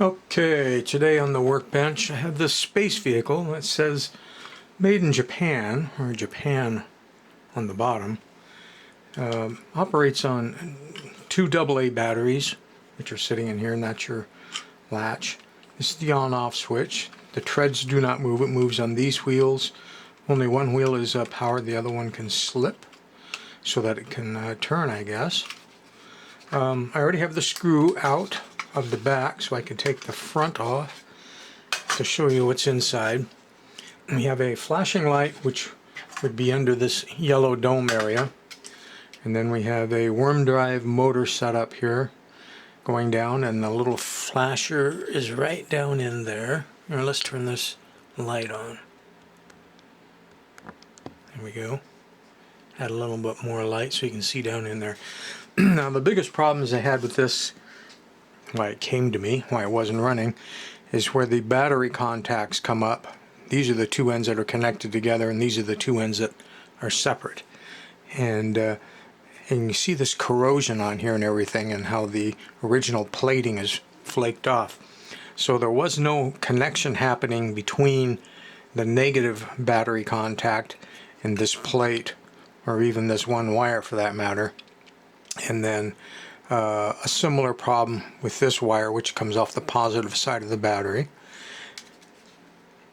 Okay, today on the workbench I have this space vehicle that says made in Japan, or Japan on the bottom. Operates on two AA batteries, which are sitting in here, and that's your latch. This is the on-off switch. The treads do not move, it moves on these wheels. Only one wheel is powered, the other one can slip so that it can turn, I guess. I already have the screw out of the back, so I can take the front off to show you what's inside. We have a flashing light, which would be under this yellow dome area, and then we have a worm drive motor set up here going down, and the little flasher is right down in there. Now let's turn this light on. There we go. Add a little bit more light so you can see down in there. Now the biggest problems I had with this, why it came to me, why it wasn't running, is where the battery contacts come up. These are the two ends that are connected together, and these are the two ends that are separate. And you see this corrosion on here and everything, and how the original plating is flaked off. So there was no connection happening between the negative battery contact and this plate, or even this one wire for that matter. And then a similar problem with this wire, which comes off the positive side of the battery.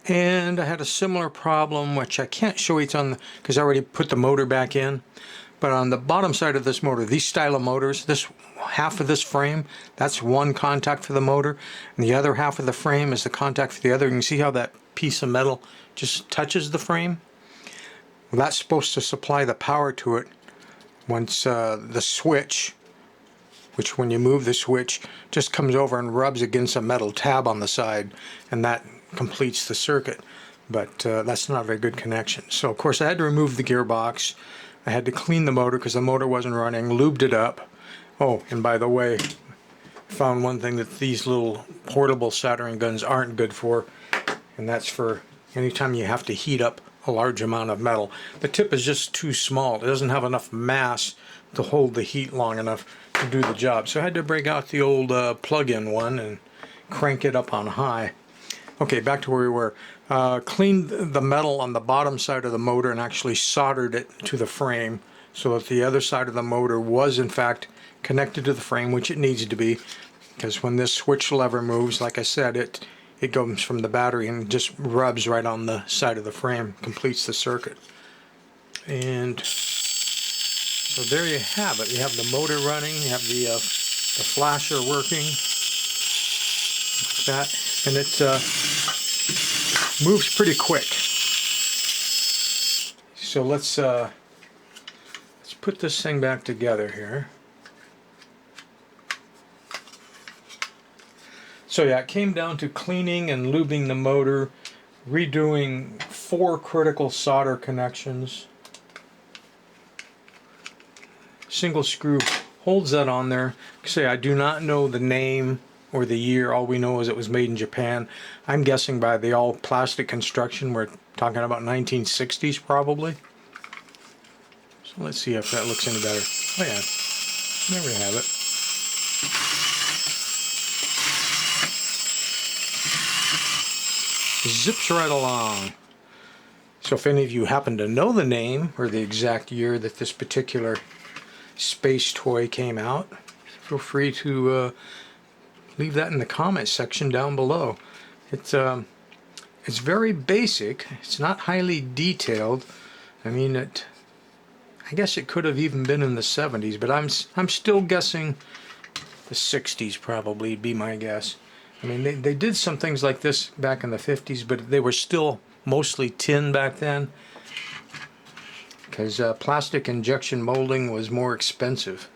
And I had a similar problem, which I can't show you, because I already put the motor back in. But on the bottom side of this motor, these style of motors, this half of this frame, that's one contact for the motor, and the other half of the frame is the contact for the other. You can see how that piece of metal just touches the frame. Well, that's supposed to supply the power to it once the switch, which when you move the switch, just comes over and rubs against a metal tab on the side, and that completes the circuit. But that's not a very good connection. So of course I had to remove the gearbox. I had to clean the motor because the motor wasn't running, lubed it up. Oh, and by the way, I found one thing that these little portable soldering guns aren't good for, and that's for anytime you have to heat up a large amount of metal. The tip is just too small. It doesn't have enough mass to hold the heat long enough to do the job. So I had to break out the old plug-in one and crank it up on high. Okay, back to where we were. Cleaned the metal on the bottom side of the motor and actually soldered it to the frame so that the other side of the motor was in fact connected to the frame, which it needs to be, because when this switch lever moves, like I said, it goes from the battery and just rubs right on the side of the frame, completes the circuit. And so there you have it. You have the motor running, you have the flasher working, like that, and it moves pretty quick. So let's put this thing back together here. So yeah, it came down to cleaning and lubing the motor, redoing 4 critical solder connections. Single screw holds that on there. Say, I do not know the name or the year. All we know is it was made in Japan. I'm guessing by the all plastic construction, we're talking about 1960s probably. So let's see if that looks any better. Oh yeah, there we have it. Zips right along. So if any of you happen to know the name or the exact year that this particular space toy came out, feel free to leave that in the comments section down below. It's very basic. It's not highly detailed. I mean, I guess it could have even been in the 70s, but I'm still guessing the 60s probably would be my guess. I mean, they did some things like this back in the 50s, but they were still mostly tin back then, because plastic injection molding was more expensive.